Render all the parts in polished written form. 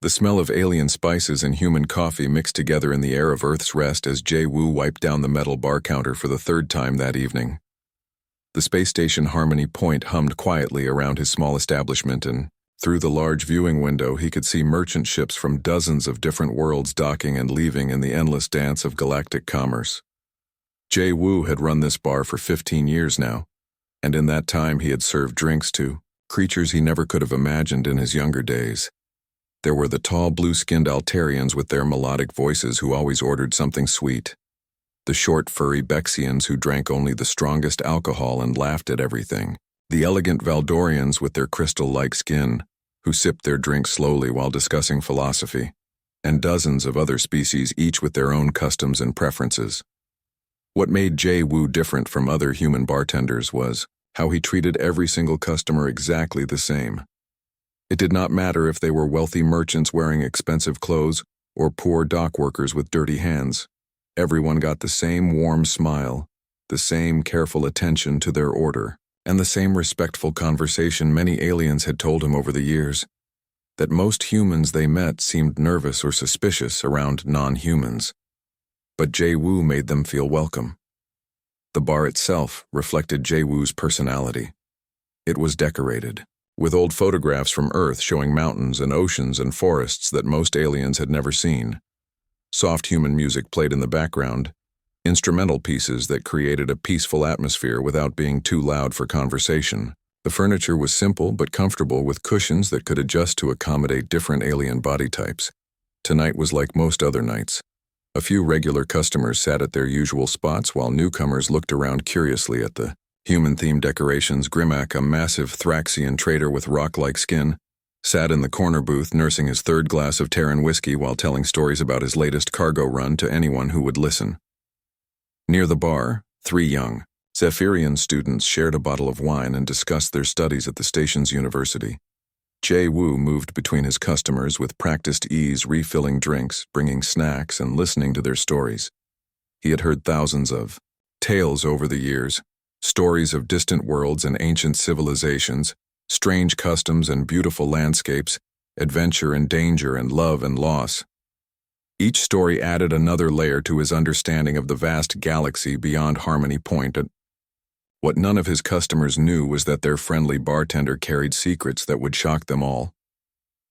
The smell of alien spices and human coffee mixed together in the air of Earth's rest as Jae-woo wiped down the metal bar counter for the third time that evening. The space station Harmony Point hummed quietly around his small establishment, and through the large viewing window he could see merchant ships from dozens of different worlds docking and leaving in the endless dance of galactic commerce. Jae-woo had run this bar for 15 years now, and in that time he had served drinks to creatures he never could have imagined in his younger days. There were the tall blue-skinned Altarians with their melodic voices who always ordered something sweet. The short, furry Bexians who drank only the strongest alcohol and laughed at everything. The elegant Valdorians with their crystal-like skin, who sipped their drinks slowly while discussing philosophy. And dozens of other species, each with their own customs and preferences. What made Jae-woo different from other human bartenders was how he treated every single customer exactly the same. It did not matter if they were wealthy merchants wearing expensive clothes or poor dock workers with dirty hands. Everyone got the same warm smile, the same careful attention to their order, and the same respectful conversation many aliens had told him over the years. That most humans they met seemed nervous or suspicious around non-humans. But Jae-woo made them feel welcome. The bar itself reflected Jae-woo's personality. It was decorated, with old photographs from Earth showing mountains and oceans and forests that most aliens had never seen. Soft human music played in the background, instrumental pieces that created a peaceful atmosphere without being too loud for conversation. The furniture was simple but comfortable with cushions that could adjust to accommodate different alien body types. Tonight was like most other nights. A few regular customers sat at their usual spots while newcomers looked around curiously at the human-themed decorations. Grimac, a massive Thraxian trader with rock-like skin, sat in the corner booth nursing his third glass of Terran whiskey while telling stories about his latest cargo run to anyone who would listen. Near the bar, 3 young Zephyrian students shared a bottle of wine and discussed their studies at the station's university. Jae-woo moved between his customers with practiced ease, refilling drinks, bringing snacks, and listening to their stories. He had heard thousands of tales over the years, stories of distant worlds and ancient civilizations, strange customs and beautiful landscapes, adventure and danger and love and loss. Each story added another layer to his understanding of the vast galaxy beyond Harmony Point. What none of his customers knew was that their friendly bartender carried secrets that would shock them all.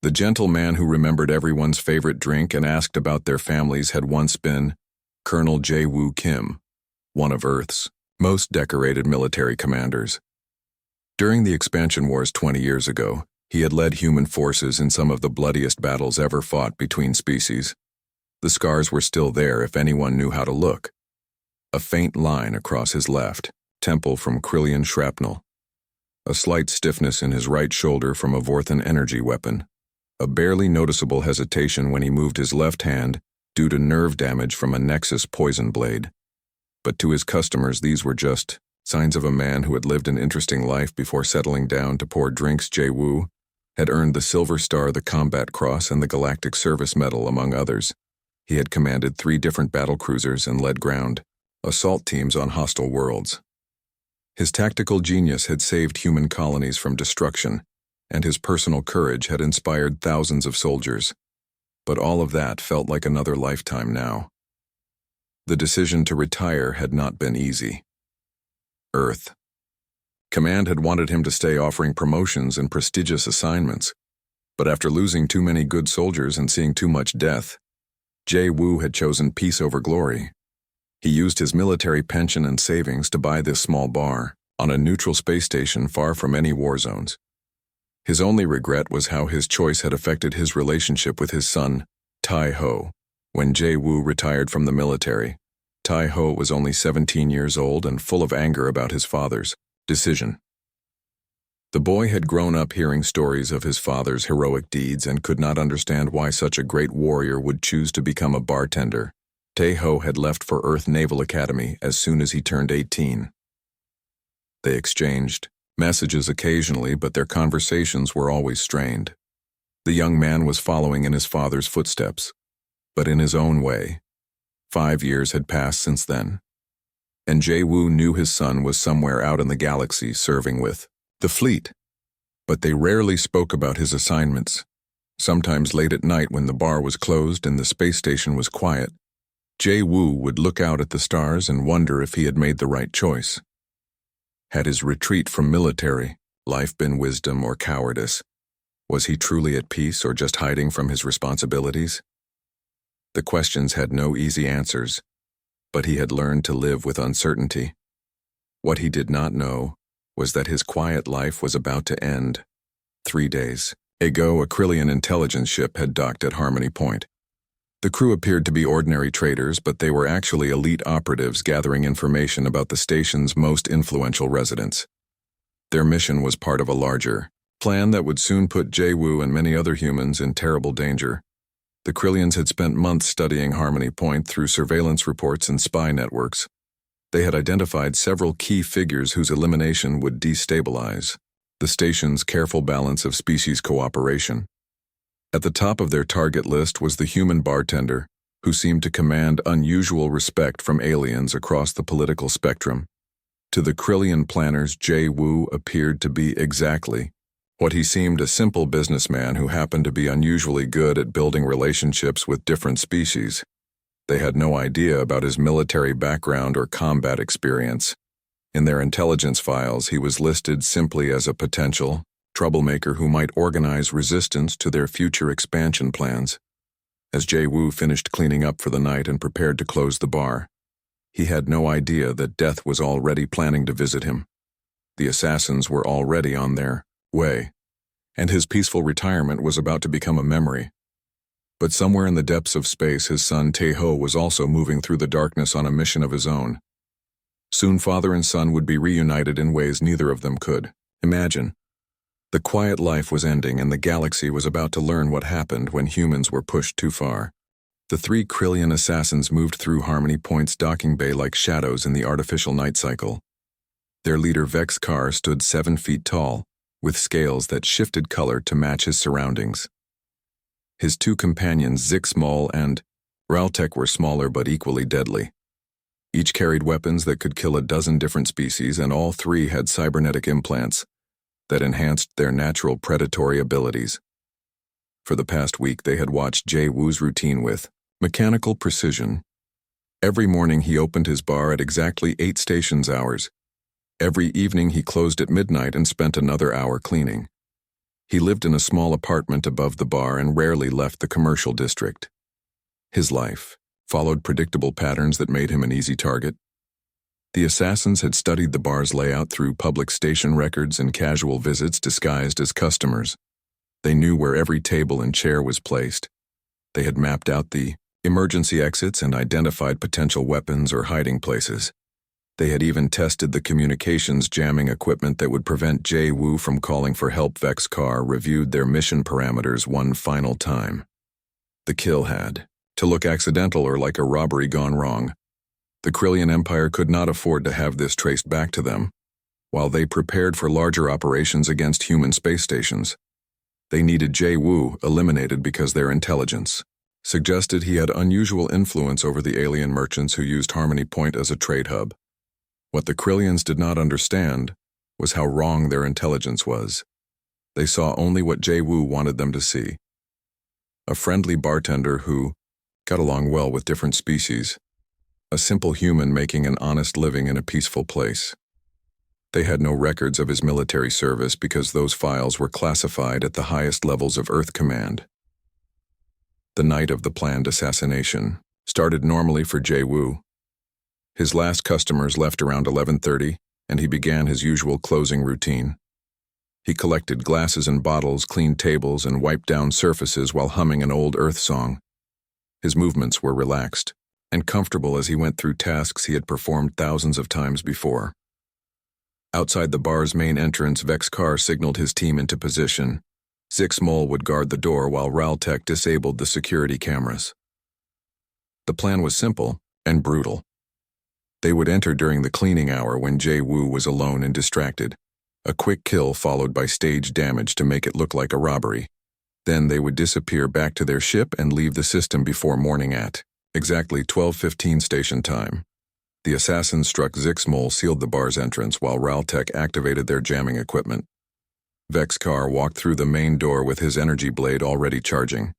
The gentle man who remembered everyone's favorite drink and asked about their families had once been Colonel Jae-woo Kim, one of Earth's most decorated military commanders. During the expansion wars 20 years ago, he had led human forces in some of the bloodiest battles ever fought between species. The scars were still there if anyone knew how to look. A faint line across his left temple from Krillian shrapnel. A slight stiffness in his right shoulder from a Vorthan energy weapon. A barely noticeable hesitation when he moved his left hand due to nerve damage from a Nexus poison blade. But to his customers these were just signs of a man who had lived an interesting life before settling down to pour drinks. Jae-woo had earned the Silver Star, the Combat Cross, and the Galactic Service Medal, among others. He had commanded 3 different battle cruisers and led ground assault teams on hostile worlds. His tactical genius had saved human colonies from destruction, and his personal courage had inspired thousands of soldiers. But all of that felt like another lifetime now. The decision to retire had not been easy. Earth. Command had wanted him to stay, offering promotions and prestigious assignments, but after losing too many good soldiers and seeing too much death, Jae-woo had chosen peace over glory. He used his military pension and savings to buy this small bar on a neutral space station far from any war zones. His only regret was how his choice had affected his relationship with his son, Tai-ho. When Jae-woo retired from the military, Tai-ho was only 17 years old and full of anger about his father's decision. The boy had grown up hearing stories of his father's heroic deeds and could not understand why such a great warrior would choose to become a bartender. Tai-ho had left for Earth Naval Academy as soon as he turned 18. They exchanged messages occasionally, but their conversations were always strained. The young man was following in his father's footsteps, but in his own way. 5 years had passed since then, and Jae-woo knew his son was somewhere out in the galaxy serving with the fleet. But they rarely spoke about his assignments. Sometimes late at night when the bar was closed and the space station was quiet, Jay-Woo would look out at the stars and wonder if he had made the right choice. Had his retreat from military life been wisdom or cowardice? Was he truly at peace or just hiding from his responsibilities? The questions had no easy answers, but he had learned to live with uncertainty. What he did not know was that his quiet life was about to end. 3 days ago, a Krillian intelligence ship had docked at Harmony Point. The crew appeared to be ordinary traders, but they were actually elite operatives gathering information about the station's most influential residents. Their mission was part of a larger plan that would soon put Jay-Woo and many other humans in terrible danger. The Krillians had spent months studying Harmony Point through surveillance reports and spy networks. They had identified several key figures whose elimination would destabilize the station's careful balance of species cooperation. At the top of their target list was the human Bartender, who seemed to command unusual respect from aliens across the political spectrum. To the Krillian planners, Jay-Woo appeared to be exactly what he seemed: a simple businessman who happened to be unusually good at building relationships with different species. They had no idea about his military background or combat experience. In their intelligence files, he was listed simply as a potential troublemaker who might organize resistance to their future expansion plans. As Jay-Woo finished cleaning up for the night and prepared to close the bar, he had no idea that death was already planning to visit him. The assassins were already on their way, and his peaceful retirement was about to become a memory. But somewhere in the depths of space, his son Tae-ho was also moving through the darkness on a mission of his own. Soon father and son would be reunited in ways neither of them could imagine. The quiet life was ending, and the galaxy was about to learn what happened when humans were pushed too far. The 3 Krillian assassins moved through Harmony Point's docking bay like shadows in the artificial night cycle. Their leader Vex Kar stood 7 feet tall, with scales that shifted color to match his surroundings. His 2 companions, Zixmal and Raltek, were smaller but equally deadly. Each carried weapons that could kill a dozen different species, and all 3 had cybernetic implants that enhanced their natural predatory abilities. For the past week, they had watched Jay-Woo's routine with mechanical precision. Every morning he opened his bar at exactly 8 stations hours. Every evening he closed at midnight and spent another hour cleaning. He lived in a small apartment above the bar and rarely left the commercial district. His life followed predictable patterns that made him an easy target. The assassins had studied the bar's layout through public station records and casual visits disguised as customers. They knew where every table and chair was placed. They had mapped out the emergency exits and identified potential weapons or hiding places. They had even tested the communications jamming equipment that would prevent Jay-Woo from calling for help. Vex Kar reviewed their mission parameters one final time. The kill had to look accidental or like a robbery gone wrong. The Krillian Empire could not afford to have this traced back to them. While they prepared for larger operations against human space stations, they needed Jay-Woo eliminated because their intelligence suggested he had unusual influence over the alien merchants who used Harmony Point as a trade hub. What the Krillians did not understand was how wrong their intelligence was. They saw only what Jay-Woo wanted them to see: a friendly bartender who got along well with different species, a simple human making an honest living in a peaceful place. They had no records of his military service because those files were classified at the highest levels of Earth Command. The night of the planned assassination started normally for Jay-Woo. His last customers left around 11:30, and he began his usual closing routine. He collected glasses and bottles, cleaned tables, and wiped down surfaces while humming an old Earth song. His movements were relaxed and comfortable as he went through tasks he had performed thousands of times before. Outside the bar's main entrance, Vex Kar signaled his team into position. Zixmal would guard the door while Raltek disabled the security cameras. The plan was simple and brutal. They would enter during the cleaning hour when Jay-Woo was alone and distracted. A quick kill followed by stage damage to make it look like a robbery. Then they would disappear back to their ship and leave the system before morning at exactly 12:15 station time. The assassins struck Zixmal, sealed the bar's entrance, while Raltek activated their jamming equipment. Vexcar walked through the main door with his energy blade already charging.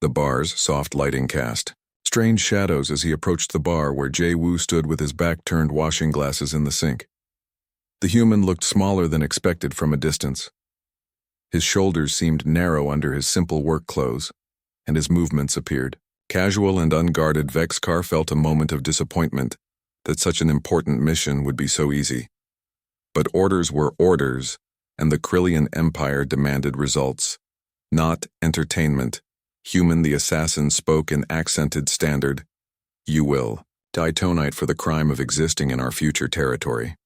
The bar's soft lighting cast strange shadows as he approached the bar where Jay-Woo stood with his back turned, washing glasses in the sink. The human looked smaller than expected from a distance. His shoulders seemed narrow under his simple work clothes, and his movements appeared casual and unguarded. Vexcar felt a moment of disappointment that such an important mission would be so easy. But orders were orders, and the Krillian Empire demanded results, not entertainment. Human the assassin spoke in accented standard. You will die tonight for the crime of existing in our future territory.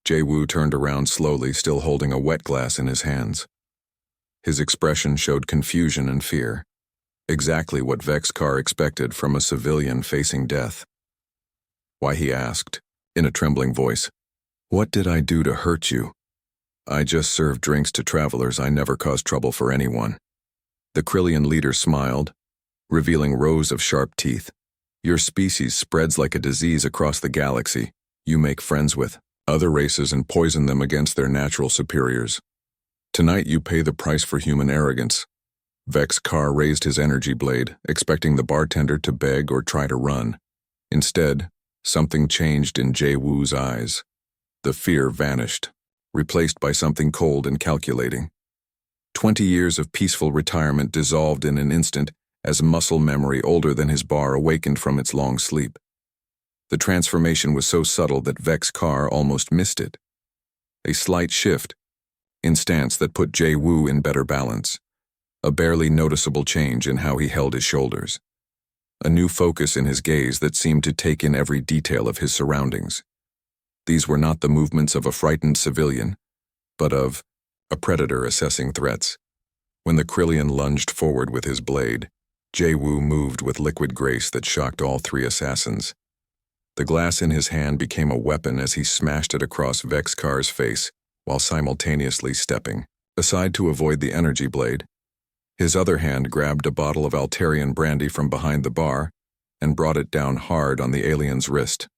Jay-Woo turned around slowly, still holding a wet glass in his hands. His expression showed confusion and fear, exactly what Vexcar expected from a civilian facing death. Why, he asked, in a trembling voice. What did I do to hurt you? I just served drinks to travelers. I never caused trouble for anyone. The Krillian leader smiled, revealing rows of sharp teeth. Your species spreads like a disease across the galaxy. You make friends with other races and poison them against their natural superiors. Tonight you pay the price for human arrogance. Vexcar raised his energy blade, expecting the bartender to beg or try to run. Instead, something changed in Jay-Woo's eyes. The fear vanished, replaced by something cold and calculating. 20 years of peaceful retirement dissolved in an instant as muscle memory older than his bar awakened from its long sleep. The transformation was so subtle that Vexcar almost missed it. A slight shift, in stance that put Jay-Woo in better balance. A barely noticeable change in how he held his shoulders. A new focus in his gaze that seemed to take in every detail of his surroundings. These were not the movements of a frightened civilian, but of a predator assessing threats. When the Krillian lunged forward with his blade, Jay-Woo moved with liquid grace that shocked all three assassins. The glass in his hand became a weapon as he smashed it across Vexcar's face while simultaneously stepping aside to avoid the energy blade. His other hand grabbed a bottle of Altarian brandy from behind the bar and brought it down hard on the alien's wrist.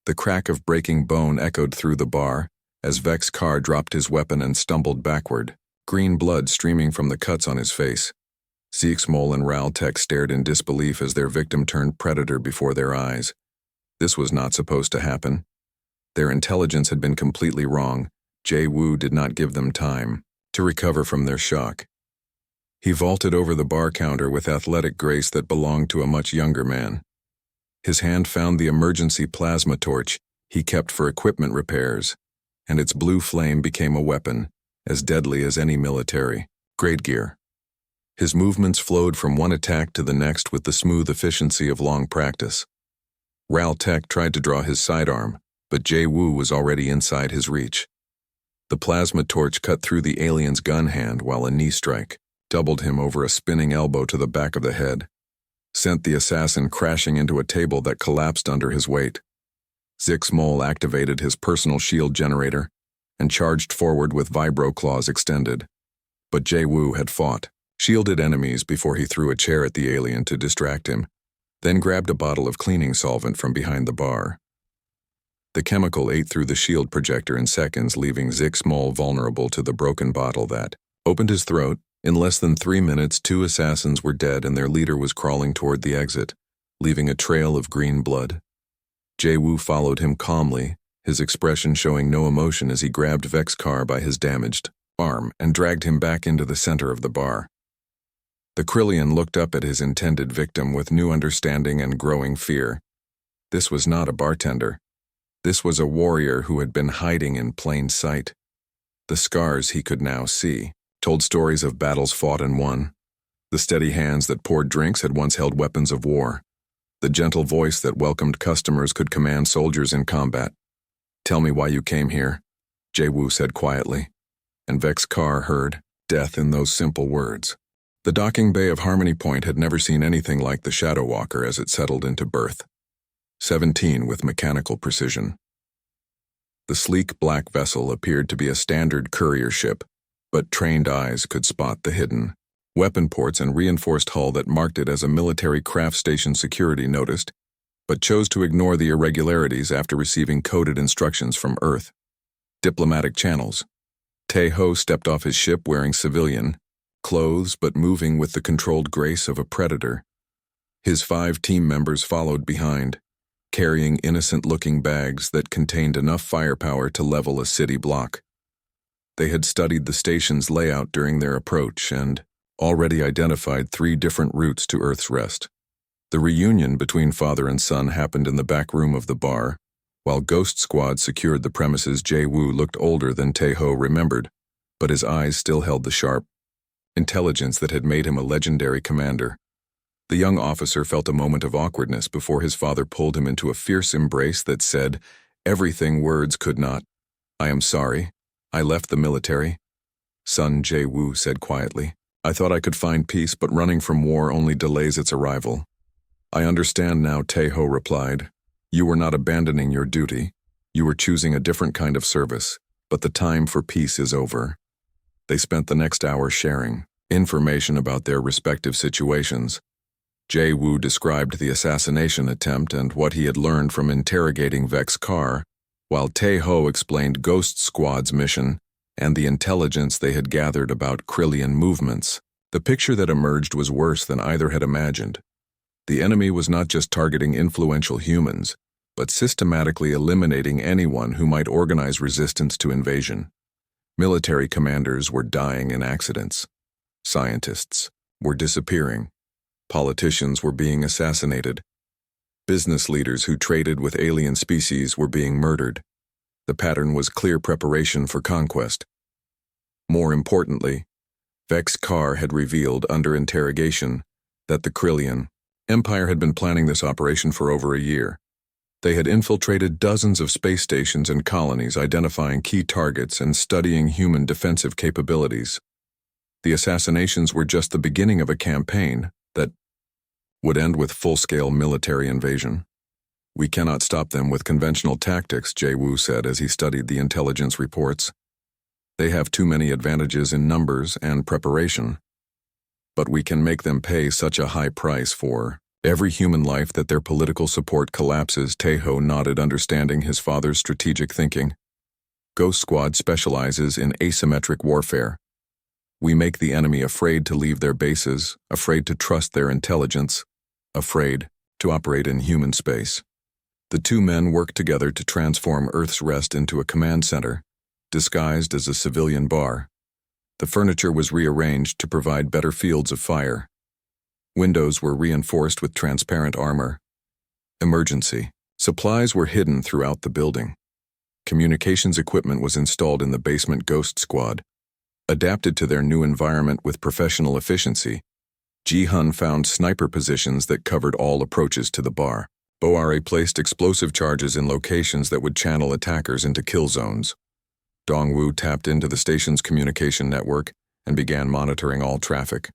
The crack of breaking bone echoed through the bar as Vexcar dropped his weapon and stumbled backward, green blood streaming from the cuts on his face. Zixmol and Raltek stared in disbelief as their victim turned predator before their eyes. This was not supposed to happen. Their intelligence had been completely wrong. Jay-Woo did not give them time to recover from their shock. He vaulted over the bar counter with athletic grace that belonged to a much younger man. His hand found the emergency plasma torch he kept for equipment repairs, and its blue flame became a weapon, as deadly as any military grade gear. His movements flowed from one attack to the next with the smooth efficiency of long practice. Raltek tried to draw his sidearm, but Jay-Woo was already inside his reach. The plasma torch cut through the alien's gun hand while a knee strike doubled him over a spinning elbow to the back of the head, sent the assassin crashing into a table that collapsed under his weight. Zixmol activated his personal shield generator and charged forward with vibro claws extended. But Jay-Woo had fought shielded enemies before he threw a chair at the alien to distract him, then grabbed a bottle of cleaning solvent from behind the bar. The chemical ate through the shield projector in seconds, leaving Zixmol vulnerable to the broken bottle that opened his throat. In less than 3 minutes, 2 assassins were dead and their leader was crawling toward the exit, leaving a trail of green blood. Jay-Woo followed him calmly, his expression showing no emotion as he grabbed Vexcar by his damaged arm and dragged him back into the center of the bar. The Krillian looked up at his intended victim with new understanding and growing fear. This was not a bartender. This was a warrior who had been hiding in plain sight. The scars he could now see told stories of battles fought and won. The steady hands that poured drinks had once held weapons of war. The gentle voice that welcomed customers could command soldiers in combat. Tell me why you came here, Jay-Woo said quietly, and Vexcar heard death in those simple words. The docking bay of Harmony Point had never seen anything like the Shadow Walker as it settled into berth 17 with mechanical precision. The sleek black vessel appeared to be a standard courier ship, but trained eyes could spot the hidden weapon ports and reinforced hull that marked it as a military craft station. Security noticed, but chose to ignore the irregularities after receiving coded instructions from Earth. Diplomatic channels, Tae-ho stepped off his ship wearing civilian clothes but moving with the controlled grace of a predator. His 5 team members followed behind, carrying innocent-looking bags that contained enough firepower to level a city block. They had studied the station's layout during their approach and already identified 3 different routes to Earth's rest. The reunion between father and son happened in the back room of the bar. While Ghost Squad secured the premises, Jae-woo looked older than Tae-ho remembered, but his eyes still held the sharp intelligence that had made him a legendary commander. The young officer felt a moment of awkwardness before his father pulled him into a fierce embrace that said everything words could not. "I am sorry. I left the military." Son Jae-woo said quietly. "I thought I could find peace, but running from war only delays its arrival." "I understand now," Tae-ho replied. "You were not abandoning your duty. You were choosing a different kind of service, but the time for peace is over." They spent the next hour sharing information about their respective situations. Jae-woo described the assassination attempt and what he had learned from interrogating Vex's car, while Tae-ho explained Ghost Squad's mission and the intelligence they had gathered about Krillian movements. The picture that emerged was worse than either had imagined. The enemy was not just targeting influential humans, but systematically eliminating anyone who might organize resistance to invasion. Military commanders were dying in accidents. Scientists were disappearing. Politicians were being assassinated. Business leaders who traded with alien species were being murdered. The pattern was clear preparation for conquest. More importantly, Vex Carr had revealed under interrogation that the Krillian Empire had been planning this operation for over a year. They had infiltrated dozens of space stations and colonies, identifying key targets and studying human defensive capabilities. The assassinations were just the beginning of a campaign that would end with full-scale military invasion. "We cannot stop them with conventional tactics," Jae-woo said as he studied the intelligence reports. "They have too many advantages in numbers and preparation. But we can make them pay such a high price for every human life that their political support collapses." Tae-ho nodded, understanding his father's strategic thinking. "Ghost Squad specializes in asymmetric warfare. We make the enemy afraid to leave their bases, afraid to trust their intelligence, afraid to operate in human space." The 2 men worked together to transform Earth's Rest into a command center, disguised as a civilian bar. The furniture was rearranged to provide better fields of fire. Windows were reinforced with transparent armor. Emergency supplies were hidden throughout the building. Communications equipment was installed in the basement. Ghost Squad adapted to their new environment with professional efficiency. Ji-hun found sniper positions that covered all approaches to the bar. Boare placed explosive charges in locations that would channel attackers into kill zones. Dongwoo tapped into the station's communication network and began monitoring all traffic.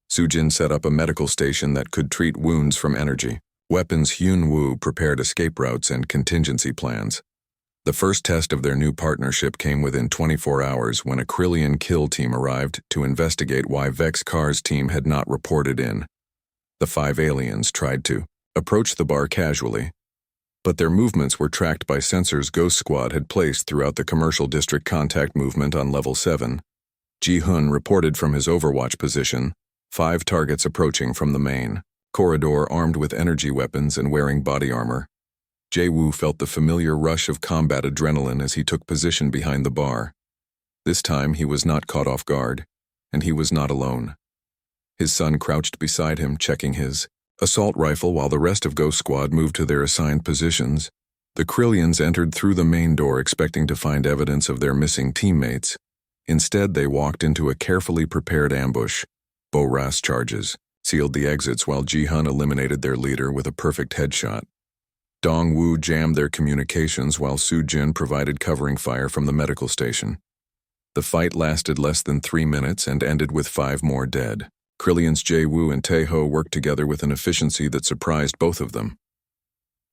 Sujin set up a medical station that could treat wounds from energy. Weapons Hyun-woo prepared escape routes and contingency plans. The first test of their new partnership came within 24 hours when a Krillian kill team arrived to investigate why Vex Carr's team had not reported in. The 5 aliens tried to approach the bar casually, but their movements were tracked by sensors Ghost Squad had placed throughout the commercial district. Contact movement on level 7. Ji-hun reported from his overwatch position, 5 targets approaching from the main corridor armed with energy weapons and wearing body armor. Jae-woo felt the familiar rush of combat adrenaline as he took position behind the bar. This time he was not caught off guard, and he was not alone. His son crouched beside him, checking his assault rifle while the rest of Ghost Squad moved to their assigned positions. The Krillians entered through the main door expecting to find evidence of their missing teammates. Instead, they walked into a carefully prepared ambush. Boras charges sealed the exits while Ji-hun eliminated their leader with a perfect headshot. Dongwoo jammed their communications while Sujin provided covering fire from the medical station. The fight lasted less than 3 minutes and ended with 5 more dead. Krillian's Jae-woo and Tae-ho worked together with an efficiency that surprised both of them.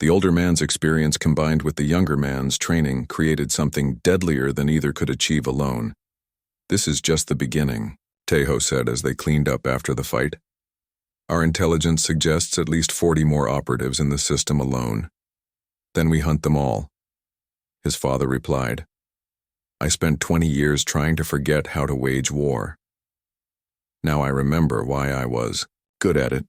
The older man's experience combined with the younger man's training created something deadlier than either could achieve alone. "This is just the beginning," Tae-ho said as they cleaned up after the fight. "Our intelligence suggests at least 40 more operatives in the system alone. Then we hunt them all," his father replied. I spent 20 years trying to forget how to wage war. Now I remember why I was good at it.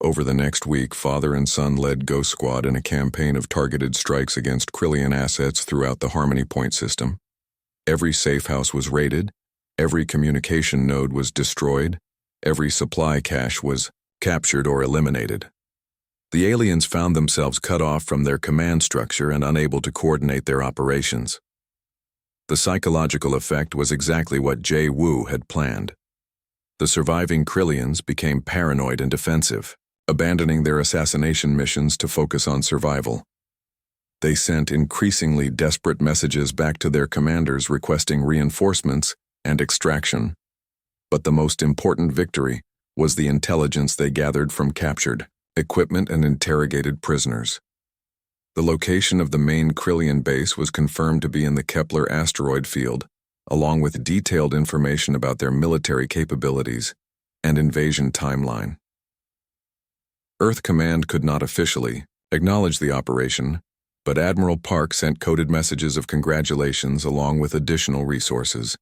Over the next week, father and son led Ghost Squad in a campaign of targeted strikes against Krillian assets throughout the Harmony Point system. Every safe house was raided, every communication node was destroyed, every supply cache was captured or eliminated. The aliens found themselves cut off from their command structure and unable to coordinate their operations. The psychological effect was exactly what Jay Wu had planned. The surviving Krillians became paranoid and defensive, abandoning their assassination missions to focus on survival. They sent increasingly desperate messages back to their commanders requesting reinforcements and extraction. But the most important victory was the intelligence they gathered from captured equipment and interrogated prisoners. The location of the main Krillian base was confirmed to be in the Kepler asteroid field, along with detailed information about their military capabilities and invasion timeline. Earth Command could not officially acknowledge the operation, but Admiral Park sent coded messages of congratulations along with additional resources.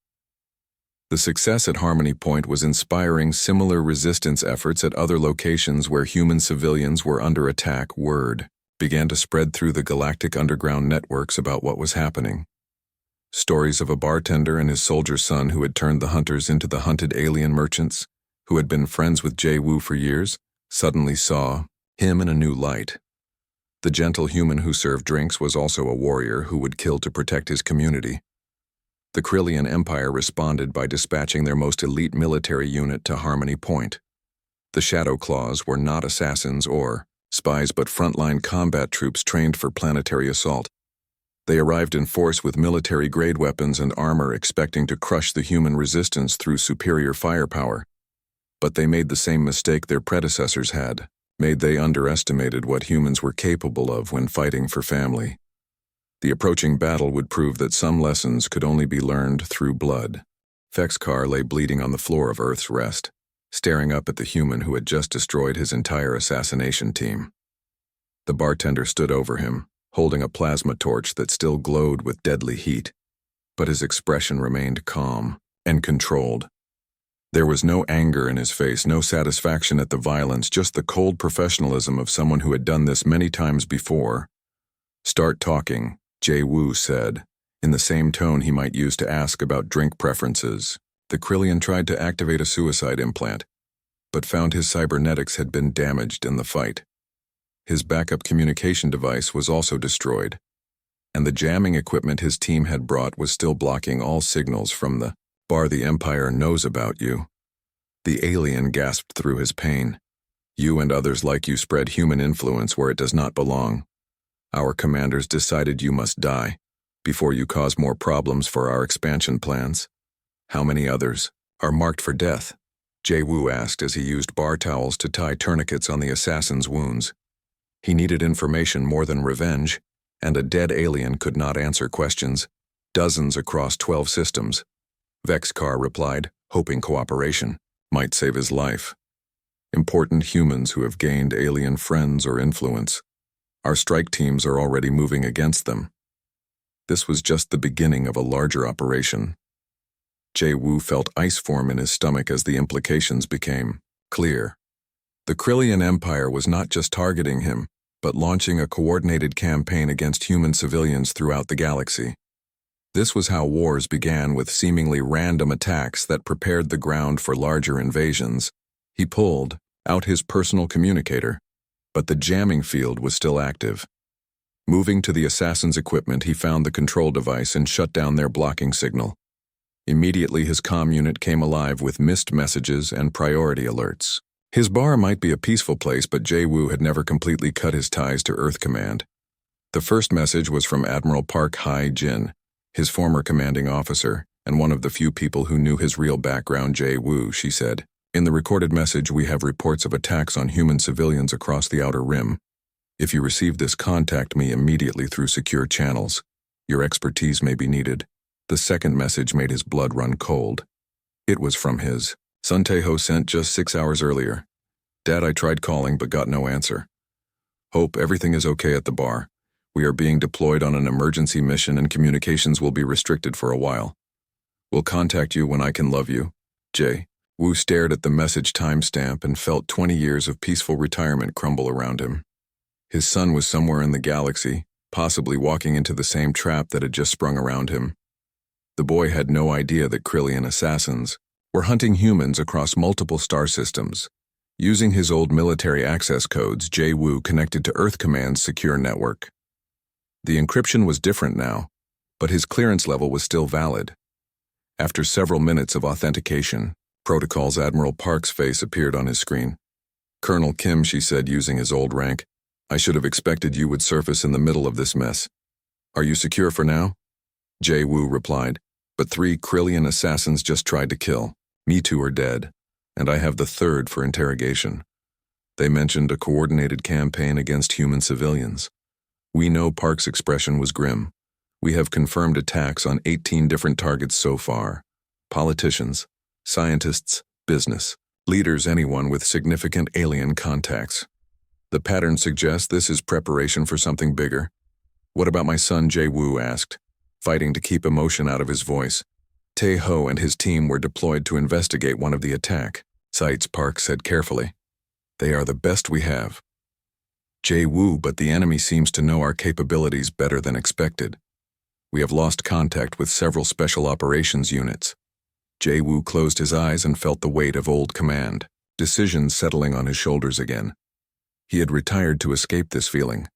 The success at Harmony Point was inspiring similar resistance efforts at other locations where human civilians were under attack. Word began to spread through the galactic underground networks about what was happening. Stories of a bartender and his soldier son who had turned the hunters into the hunted alien merchants, who had been friends with Jay Wu for years, suddenly saw him in a new light. The gentle human who served drinks was also a warrior who would kill to protect his community. The Krillian Empire responded by dispatching their most elite military unit to Harmony Point. The Shadow Claws were not assassins or spies but frontline combat troops trained for planetary assault. They arrived in force with military-grade weapons and armor expecting to crush the human resistance through superior firepower. But they made the same mistake their predecessors had made. They underestimated what humans were capable of when fighting for family. The approaching battle would prove that some lessons could only be learned through blood. Vexcar lay bleeding on the floor of Earth's Rest, staring up at the human who had just destroyed his entire assassination team. The bartender stood over him, holding a plasma torch that still glowed with deadly heat, but his expression remained calm and controlled. There was no anger in his face, no satisfaction at the violence, just the cold professionalism of someone who had done this many times before. "Start talking," Jay Wu said, in the same tone he might use to ask about drink preferences. The Krillian tried to activate a suicide implant, but found his cybernetics had been damaged in the fight. His backup communication device was also destroyed, and the jamming equipment his team had brought was still blocking all signals from the bar. "The Empire knows about you." The alien gasped through his pain. "You and others like you spread human influence where it does not belong. Our commanders decided you must die before you cause more problems for our expansion plans." "How many others are marked for death?" Jay Wu asked as he used bar towels to tie tourniquets on the assassin's wounds. He needed information more than revenge, and a dead alien could not answer questions. "Dozens across 12 systems." Vexcar replied, hoping cooperation might save his life. "Important humans who have gained alien friends or influence. Our strike teams are already moving against them." This was just the beginning of a larger operation. Jay Wu felt ice form in his stomach as the implications became clear. The Krillian Empire was not just targeting him, but launching a coordinated campaign against human civilians throughout the galaxy. This was how wars began, with seemingly random attacks that prepared the ground for larger invasions. He pulled out his personal communicator, but the jamming field was still active. Moving to the assassin's equipment, he found the control device and shut down their blocking signal. Immediately, his comm unit came alive with missed messages and priority alerts. His bar might be a peaceful place, but Jay Wu had never completely cut his ties to Earth Command. The first message was from Admiral Park Hai-Jin, his former commanding officer, and one of the few people who knew his real background. "Jay Wu," she said, "in the recorded message we have reports of attacks on human civilians across the Outer Rim. If you receive this, contact me immediately through secure channels. Your expertise may be needed." The second message made his blood run cold. It was from his son Taeho, sent just 6 hours earlier. "Dad, I tried calling but got no answer. Hope everything is okay at the bar. We are being deployed on an emergency mission and communications will be restricted for a while. Will contact you when I can. Love you, J. Wu stared at the message timestamp and felt 20 years of peaceful retirement crumble around him. His son was somewhere in the galaxy, possibly walking into the same trap that had just sprung around him. The boy had no idea that Krillian assassins were hunting humans across multiple star systems. Using his old military access codes, Jay Wu connected to Earth Command's secure network. The encryption was different now, but his clearance level was still valid. After several minutes of authentication, Protocol's Admiral Park's face appeared on his screen. "Colonel Kim," she said using his old rank, "I should have expected you would surface in the middle of this mess. Are you secure for now?" Jay Wu replied, "But 3 Krillian assassins just tried to kill. Me 2 are dead, and I have the 3rd for interrogation. They mentioned a coordinated campaign against human civilians. We know Park's expression was grim. We have confirmed attacks on 18 different targets so far. Politicians, scientists, business, leaders, anyone with significant alien contacts. The pattern suggests this is preparation for something bigger." "What about my son?" Jay Wu asked, fighting to keep emotion out of his voice. "Tae Ho and his team were deployed to investigate one of the attack sites," Park said carefully. "They are the best we have." Jay Wu, "But the enemy seems to know our capabilities better than expected. We have lost contact with several special operations units." Jay Wu closed his eyes and felt the weight of old command, decisions settling on his shoulders again. He had retired to escape this feeling,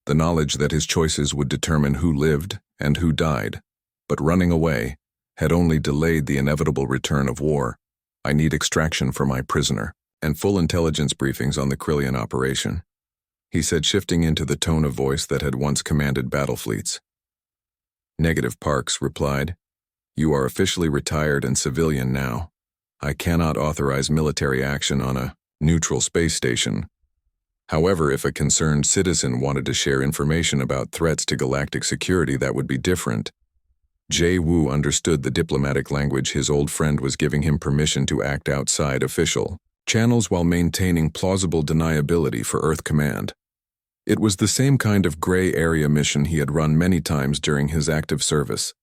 the knowledge that his choices would determine who lived and who died, but running away had only delayed the inevitable return of war. "I need extraction for my prisoner, and full intelligence briefings on the Krillian operation," he said, shifting into the tone of voice that had once commanded battle fleets. "Negative," Parks replied. "You are officially retired and civilian now. I cannot authorize military action on a neutral space station. However, if a concerned citizen wanted to share information about threats to galactic security, that would be different." Jay Wu understood the diplomatic language. His old friend was giving him permission to act outside official channels while maintaining plausible deniability for Earth Command. It was the same kind of gray area mission he had run many times during his active service.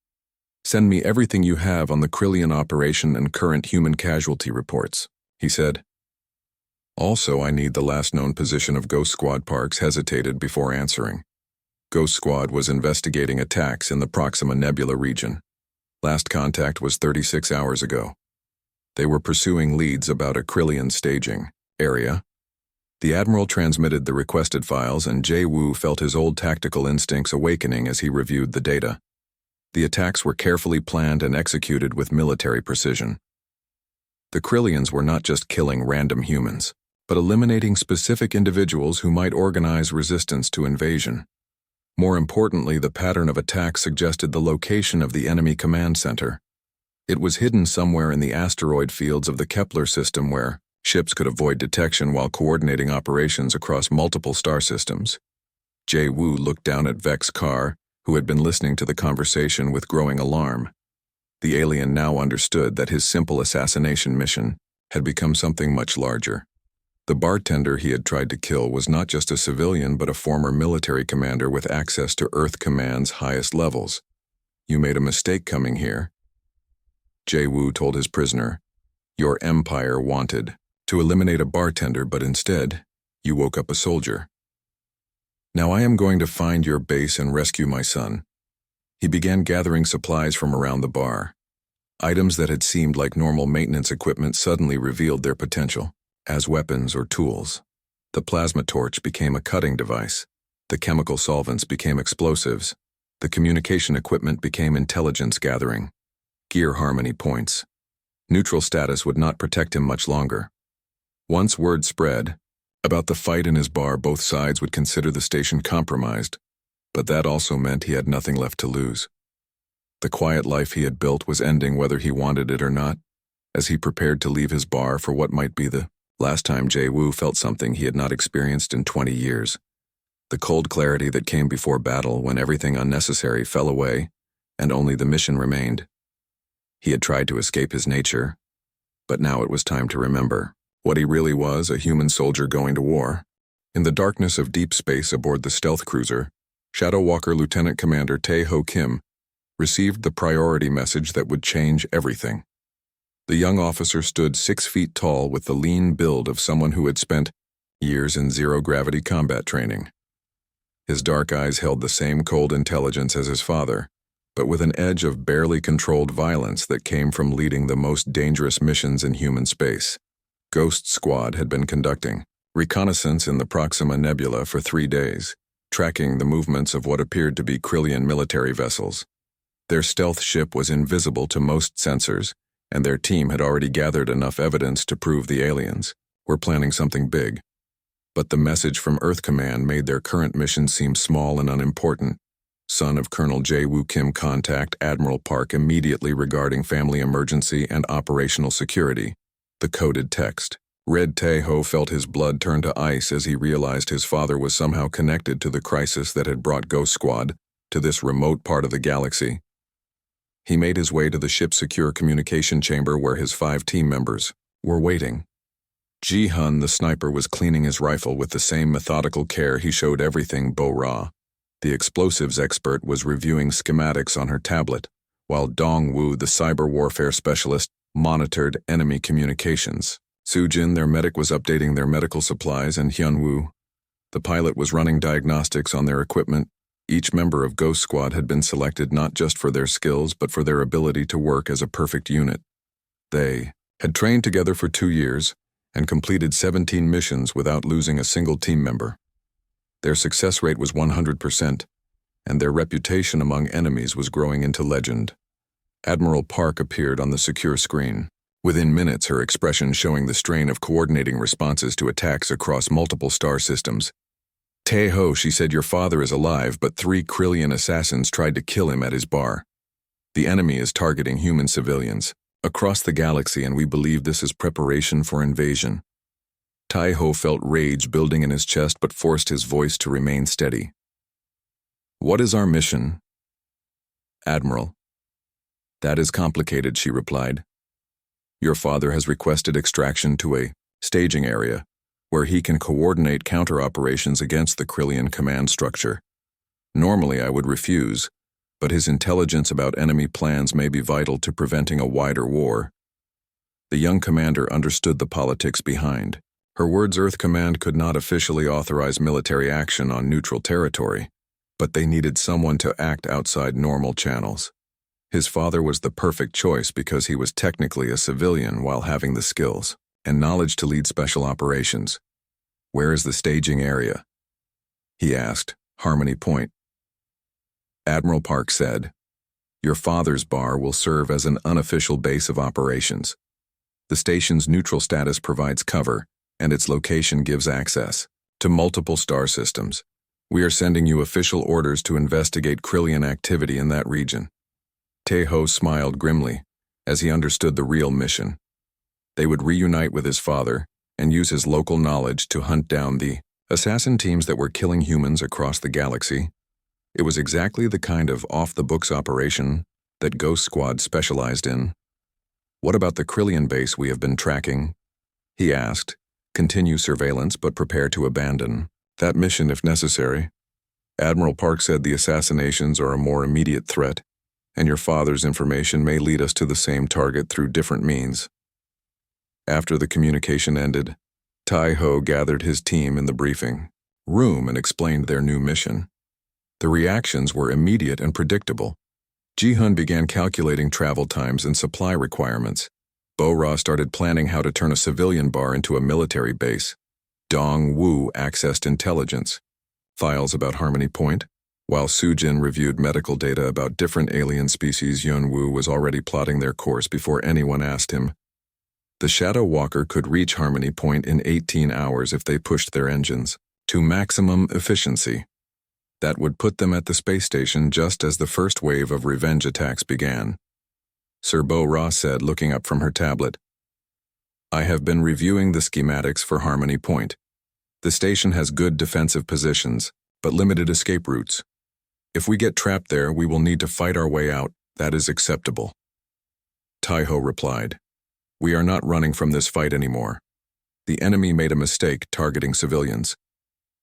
"Send me everything you have on the Krillian operation and current human casualty reports," he said. "Also, I need the last known position of Ghost Squad." Parks hesitated before answering. Ghost Squad was investigating attacks in the Proxima Nebula region. Last contact was 36 hours ago. They were pursuing leads about a Krillian staging area. The Admiral transmitted the requested files, and Jay Wu felt his old tactical instincts awakening as he reviewed the data. The attacks were carefully planned and executed with military precision. The Krillians were not just killing random humans, but eliminating specific individuals who might organize resistance to invasion. More importantly, the pattern of attack suggested the location of the enemy command center. It was hidden somewhere in the asteroid fields of the Kepler system, where ships could avoid detection while coordinating operations across multiple star systems. Jay Wu looked down at Vex Carr, who had been listening to the conversation with growing alarm. The alien now understood that his simple assassination mission had become something much larger. The bartender he had tried to kill was not just a civilian but a former military commander with access to Earth Command's highest levels. "You made a mistake coming here," Jay Wu told his prisoner. "Your empire wanted to eliminate a bartender, but instead, you woke up a soldier. Now I am going to find your base and rescue my son." He began gathering supplies from around the bar. Items that had seemed like normal maintenance equipment suddenly revealed their potential as weapons or tools. The plasma torch became a cutting device. The chemical solvents became explosives. The communication equipment became intelligence gathering. Gear harmony points. Neutral status would not protect him much longer. Once word spread about the fight in his bar, both sides would consider the station compromised, but that also meant he had nothing left to lose. The quiet life he had built was ending whether he wanted it or not, as he prepared to leave his bar for what might be the last time. Jay Wu felt something he had not experienced in 20 years. The cold clarity that came before battle when everything unnecessary fell away and only the mission remained. He had tried to escape his nature, but now it was time to remember what he really was, a human soldier going to war. In the darkness of deep space aboard the stealth cruiser, Shadow Walker Lieutenant Commander Tae-ho Kim received the priority message that would change everything. The young officer stood 6 feet tall with the lean build of someone who had spent years in zero-gravity combat training. His dark eyes held the same cold intelligence as his father, but with an edge of barely controlled violence that came from leading the most dangerous missions in human space. Ghost Squad had been conducting reconnaissance in the Proxima Nebula for 3 days, tracking the movements of what appeared to be Krillian military vessels. Their stealth ship was invisible to most sensors, and their team had already gathered enough evidence to prove the aliens were planning something big. But the message from Earth Command made their current mission seem small and unimportant. Son of Colonel Jae-woo Kim, contact Admiral Park immediately regarding family emergency and operational security. The coded text. Red Tae-ho felt his blood turn to ice as he realized his father was somehow connected to the crisis that had brought Ghost Squad to this remote part of the galaxy. He made his way to the ship's secure communication chamber where his 5 team members were waiting. Ji-hun, the sniper, was cleaning his rifle with the same methodical care he showed everything Bo-ra. The explosives expert was reviewing schematics on her tablet, while Dong-woo, the cyber warfare specialist, monitored enemy communications. Soo-jin, their medic, was updating their medical supplies, and Hyun-woo, the pilot, was running diagnostics on their equipment. Each member of Ghost Squad had been selected not just for their skills but for their ability to work as a perfect unit. They had trained together for 2 years and completed 17 missions without losing a single team member. Their success rate was 100%, and their reputation among enemies was growing into legend. Admiral Park appeared on the secure screen. Within minutes, her expression showing the strain of coordinating responses to attacks across multiple star systems. Tae-ho, she said, your father is alive, but 3 Krillian assassins tried to kill him at his bar. The enemy is targeting human civilians across the galaxy, and we believe this is preparation for invasion. Tae-ho felt rage building in his chest but forced his voice to remain steady. What is our mission? Admiral. That is complicated, she replied. Your father has requested extraction to a staging area where he can coordinate counter-operations against the Krillian command structure. Normally I would refuse, but his intelligence about enemy plans may be vital to preventing a wider war. The young commander understood the politics behind. Her words. Earth Command could not officially authorize military action on neutral territory, but they needed someone to act outside normal channels. His father was the perfect choice because he was technically a civilian while having the skills and knowledge to lead special operations. Where is the staging area? He asked. Harmony Point. Admiral Park said, your father's bar will serve as an unofficial base of operations. The station's neutral status provides cover, and its location gives access to multiple star systems. We are sending you official orders to investigate Krillian activity in that region. Tae-ho smiled grimly as he understood the real mission. They would reunite with his father and use his local knowledge to hunt down the assassin teams that were killing humans across the galaxy. It was exactly the kind of off-the-books operation that Ghost Squad specialized in. What about the Krillian base we have been tracking? He asked. Continue surveillance but prepare to abandon that mission if necessary. Admiral Park said the assassinations are a more immediate threat, and your father's information may lead us to the same target through different means. After the communication ended, Tae-ho gathered his team in the briefing room and explained their new mission. The reactions were immediate and predictable. Ji-hun began calculating travel times and supply requirements. Bo-ra started planning how to turn a civilian bar into a military base. Dong-woo accessed intelligence files about Harmony Point, while Soo-jin reviewed medical data about different alien species. Hyun-woo was already plotting their course before anyone asked him. The Shadow Walker could reach Harmony Point in 18 hours if they pushed their engines to maximum efficiency. That would put them at the space station just as the first wave of revenge attacks began. Sir Bo-ra said, looking up from her tablet, I have been reviewing the schematics for Harmony Point. The station has good defensive positions, but limited escape routes. If we get trapped there, we will need to fight our way out. That is acceptable. Tae-ho replied, we are not running from this fight anymore. The enemy made a mistake targeting civilians.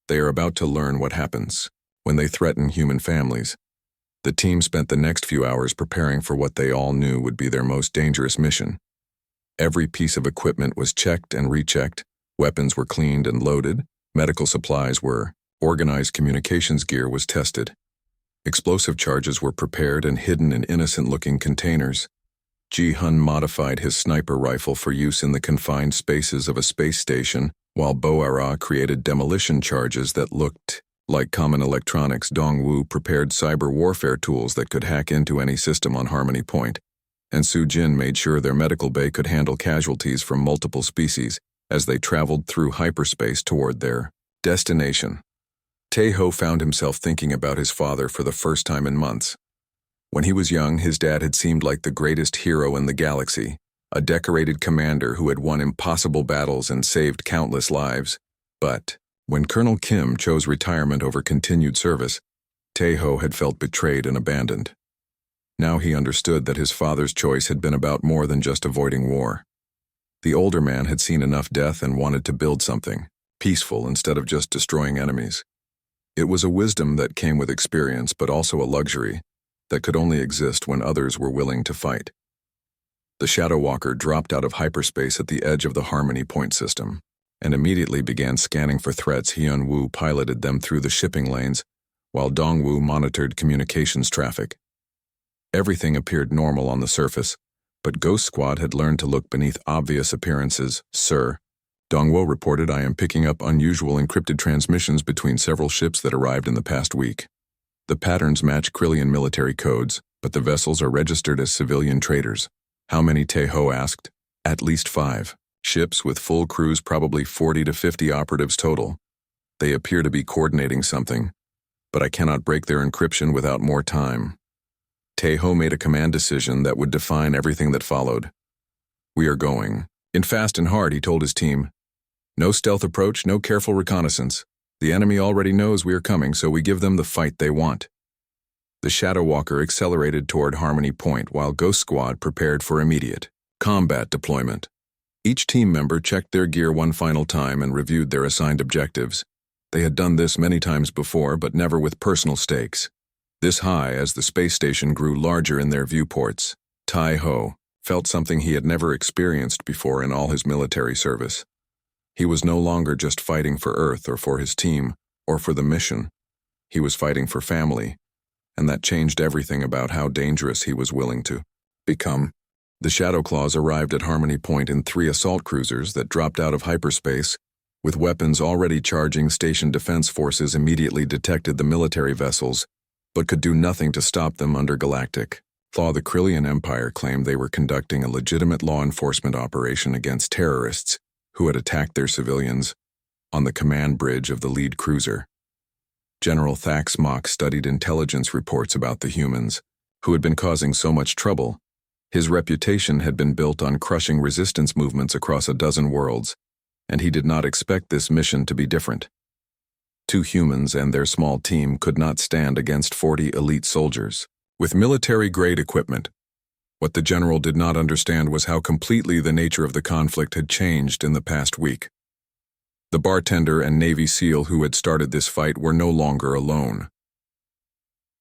They are about to learn what happens when they threaten human families. The team spent the next few hours preparing for what they all knew would be their most dangerous mission. Every piece of equipment was checked and rechecked, weapons were cleaned and loaded, medical supplies were, organized communications gear was tested. Explosive charges were prepared and hidden in innocent-looking containers. Ji-hun modified his sniper rifle for use in the confined spaces of a space station, while Bo-Ara created demolition charges that looked like common electronics. Dong-Woo prepared cyber warfare tools that could hack into any system on Harmony Point, and Su-Jin made sure their medical bay could handle casualties from multiple species as they traveled through hyperspace toward their destination. Tae-ho found himself thinking about his father for the first time in months. When he was young, his dad had seemed like the greatest hero in the galaxy, a decorated commander who had won impossible battles and saved countless lives. But when Colonel Kim chose retirement over continued service, Tae-ho had felt betrayed and abandoned. Now he understood that his father's choice had been about more than just avoiding war. The older man had seen enough death and wanted to build something peaceful instead of just destroying enemies. It was a wisdom that came with experience, but also a luxury that could only exist when others were willing to fight. The Shadow Walker dropped out of hyperspace at the edge of the Harmony Point system and immediately began scanning for threats. Hyun-woo piloted them through the shipping lanes, while Dong-Woo monitored communications traffic. Everything appeared normal on the surface, but Ghost Squad had learned to look beneath obvious appearances. "Sir," Dong-Woo reported, "I am picking up unusual encrypted transmissions between several ships that arrived in the past week. The patterns match Krillian military codes, but the vessels are registered as civilian traders." "How many?" Tae-ho asked. "At least 5. Ships with full crews, probably 40 to 50 operatives total. They appear to be coordinating something, but I cannot break their encryption without more time." Tae-ho made a command decision that would define everything that followed. "We are going in fast and hard," he told his team. "No stealth approach, no careful reconnaissance. The enemy already knows we are coming, so we give them the fight they want." The Shadow Walker accelerated toward Harmony Point while Ghost Squad prepared for immediate combat deployment. Each team member checked their gear one final time and reviewed their assigned objectives. They had done this many times before, but never with personal stakes this high as the space station grew larger in their viewports. Tae-ho felt something he had never experienced before in all his military service. He was no longer just fighting for Earth or for his team or for the mission. He was fighting for family, and that changed everything about how dangerous he was willing to become. The Shadow Claws arrived at Harmony Point in 3 assault cruisers that dropped out of hyperspace. With weapons already charging, station defense forces immediately detected the military vessels, but could do nothing to stop them under Galactic law. The Krillian Empire claimed they were conducting a legitimate law enforcement operation against terrorists who had attacked their civilians on the command bridge of the lead cruiser. General Thax Mok studied intelligence reports about the humans, who had been causing so much trouble. His reputation had been built on crushing resistance movements across a dozen worlds, and he did not expect this mission to be different. 2 humans and their small team could not stand against 40 elite soldiers with military-grade equipment. What the general did not understand was how completely the nature of the conflict had changed in the past week. The Bartender and Navy SEAL who had started this fight were no longer alone.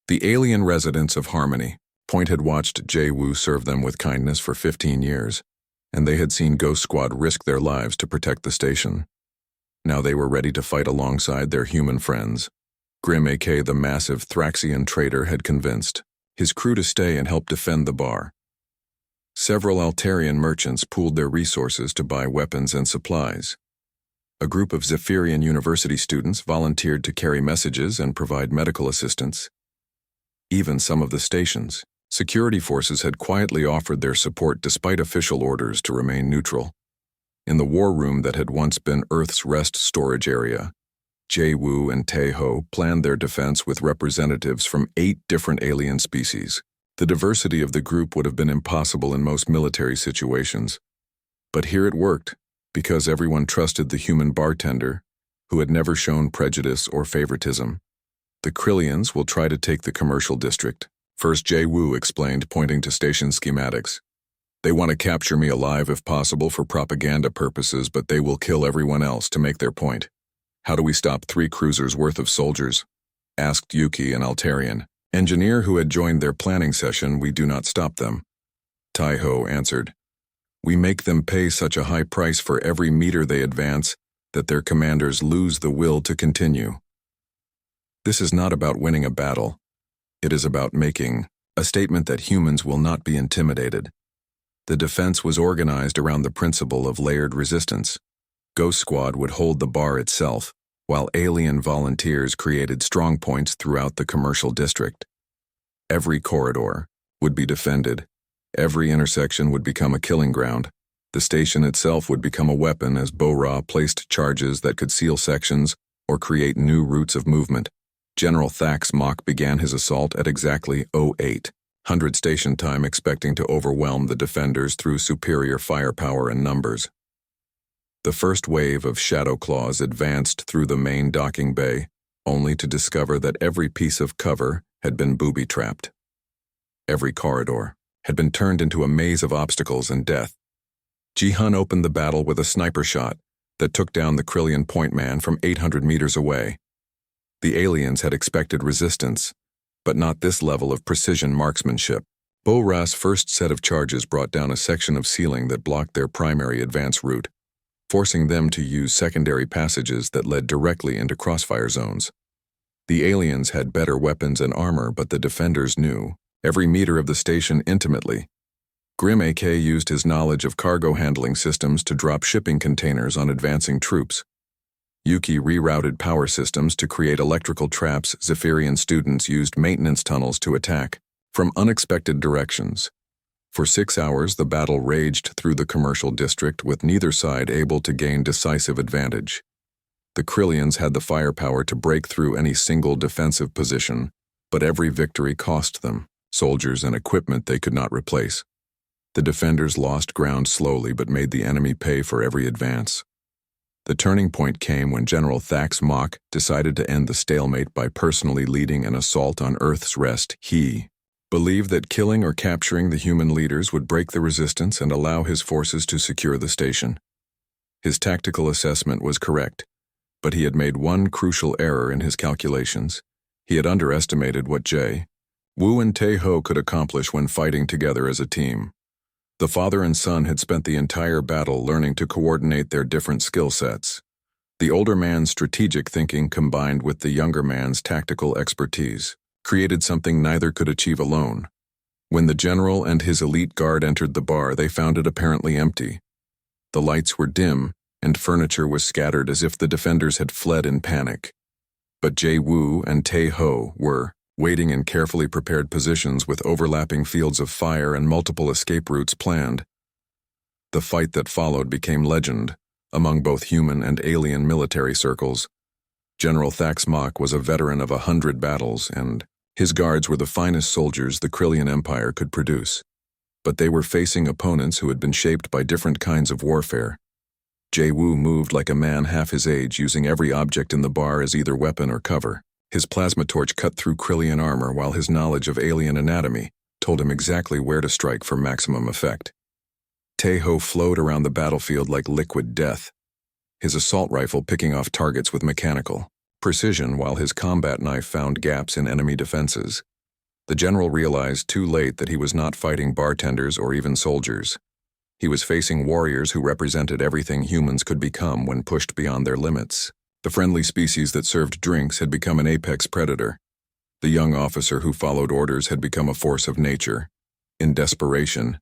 The alien residents of Harmony Point had watched Jae-woo serve them with kindness for 15 years, and they had seen Ghost Squad risk their lives to protect the station. Now they were ready to fight alongside their human friends. Grim, aka the massive Thraxian trader, had convinced his crew to stay and help defend the bar. Several Altarian merchants pooled their resources to buy weapons and supplies. A group of Zephyrian University students volunteered to carry messages and provide medical assistance. Even some of the station's security forces had quietly offered their support despite official orders to remain neutral. In the war room that had once been Earth's rest storage area, Jae-woo and Tae-ho planned their defense with representatives from 8 different alien species. The diversity of the group would have been impossible in most military situations. But here it worked, because everyone trusted the human Bartender, who had never shown prejudice or favoritism. "The Krillians will try to take the commercial district," first Jae-woo explained, pointing to station schematics. "They want to capture me alive if possible for propaganda purposes, but they will kill everyone else to make their point. How do we stop 3 cruisers worth of soldiers?" asked Yuki, an Altarian engineer who had joined their planning session. We do not stop them, Tai-Ho answered. We make them pay such a high price for every meter they advance that their commanders lose the will to continue. This is not about winning a battle. It is about making a statement that humans will not be intimidated. The defense was organized around the principle of layered resistance. Ghost Squad would hold the bar itself, while alien volunteers created strong points throughout the commercial district. Every corridor would be defended. Every intersection would become a killing ground. The station itself would become a weapon as Bo-Ra placed charges that could seal sections or create new routes of movement. General Thax Mok began his assault at exactly 0800 station time, expecting to overwhelm the defenders through superior firepower and numbers. The first wave of Shadow Claws advanced through the main docking bay, only to discover that every piece of cover had been booby-trapped. Every corridor had been turned into a maze of obstacles and death. Ji-hun opened the battle with a sniper shot that took down the Krillian point man from 800 meters away. The aliens had expected resistance, but not this level of precision marksmanship. Bo-Ra's first set of charges brought down a section of ceiling that blocked their primary advance route, forcing them to use secondary passages that led directly into crossfire zones. The aliens had better weapons and armor, but the defenders knew every meter of the station intimately. Grim AK used his knowledge of cargo handling systems to drop shipping containers on advancing troops. Yuki rerouted power systems to create electrical traps. Zephyrian students used maintenance tunnels to attack from unexpected directions. For 6 hours, the battle raged through the commercial district, with neither side able to gain decisive advantage. The Krillians had the firepower to break through any single defensive position, but every victory cost them soldiers and equipment they could not replace. The defenders lost ground slowly but made the enemy pay for every advance. The turning point came when General Thax Mok decided to end the stalemate by personally leading an assault on Earth's rest. He believed that killing or capturing the human leaders would break the resistance and allow his forces to secure the station. His tactical assessment was correct, but he had made one crucial error in his calculations. He had underestimated what Wu and Tai-Ho could accomplish when fighting together as a team. The father and son had spent the entire battle learning to coordinate their different skill sets. The older man's strategic thinking combined with the younger man's tactical expertise created something neither could achieve alone. When the general and his elite guard entered the bar, they found it apparently empty. The lights were dim, and furniture was scattered as if the defenders had fled in panic. But Wu and Tai-Ho were waiting in carefully prepared positions with overlapping fields of fire and multiple escape routes planned. The fight that followed became legend among both human and alien military circles. General Thax Mok was a veteran of 100 battles, and his guards were the finest soldiers the Krillian Empire could produce. But they were facing opponents who had been shaped by different kinds of warfare. Wu moved like a man half his age, using every object in the bar as either weapon or cover. His plasma torch cut through Krillian armor, while his knowledge of alien anatomy told him exactly where to strike for maximum effect. Tai-Ho flowed around the battlefield like liquid death, his assault rifle picking off targets with mechanical precision, while his combat knife found gaps in enemy defenses. The general realized too late that he was not fighting bartenders or even soldiers. He was facing warriors who represented everything humans could become when pushed beyond their limits. The friendly species that served drinks had become an apex predator. The young officer who followed orders had become a force of nature. In desperation,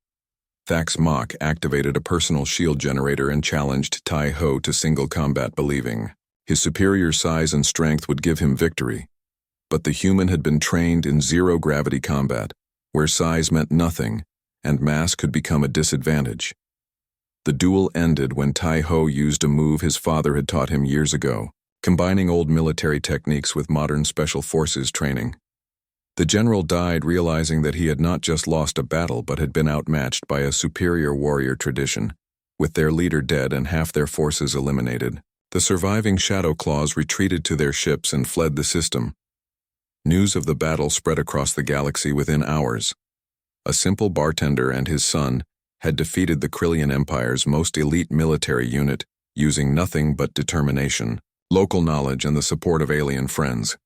Thax Mok activated a personal shield generator and challenged Tai-Ho to single combat, believing his superior size and strength would give him victory. But the human had been trained in zero-gravity combat, where size meant nothing and mass could become a disadvantage. The duel ended when Tai-Ho used a move his father had taught him years ago, combining old military techniques with modern special forces training. The general died, realizing that he had not just lost a battle but had been outmatched by a superior warrior tradition. With their leader dead and half their forces eliminated, the surviving Shadow Claws retreated to their ships and fled the system. News of the battle spread across the galaxy within hours. A simple bartender and his son had defeated the Krillian Empire's most elite military unit using nothing but determination, local knowledge, and the support of alien friends.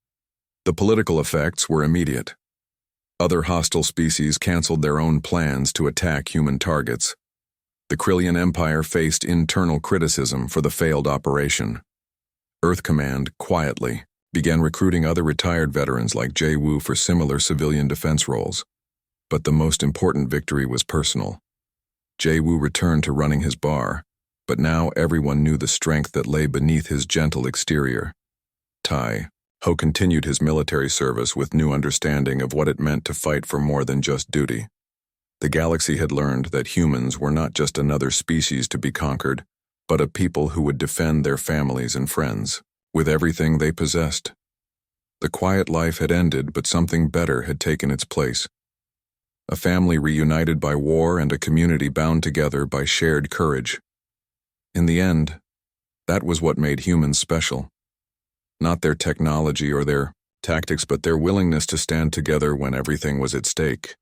The political effects were immediate. Other hostile species canceled their own plans to attack human targets. The Krillian Empire faced internal criticism for the failed operation. Earth Command, quietly, began recruiting other retired veterans like Jay Wu for similar civilian defense roles. But the most important victory was personal. Jay Wu returned to running his bar, but now everyone knew the strength that lay beneath his gentle exterior. Tai Ho continued his military service with new understanding of what it meant to fight for more than just duty. The galaxy had learned that humans were not just another species to be conquered, but a people who would defend their families and friends, with everything they possessed. The quiet life had ended, but something better had taken its place. A family reunited by war and a community bound together by shared courage. In the end, that was what made humans special. Not their technology or their tactics, but their willingness to stand together when everything was at stake.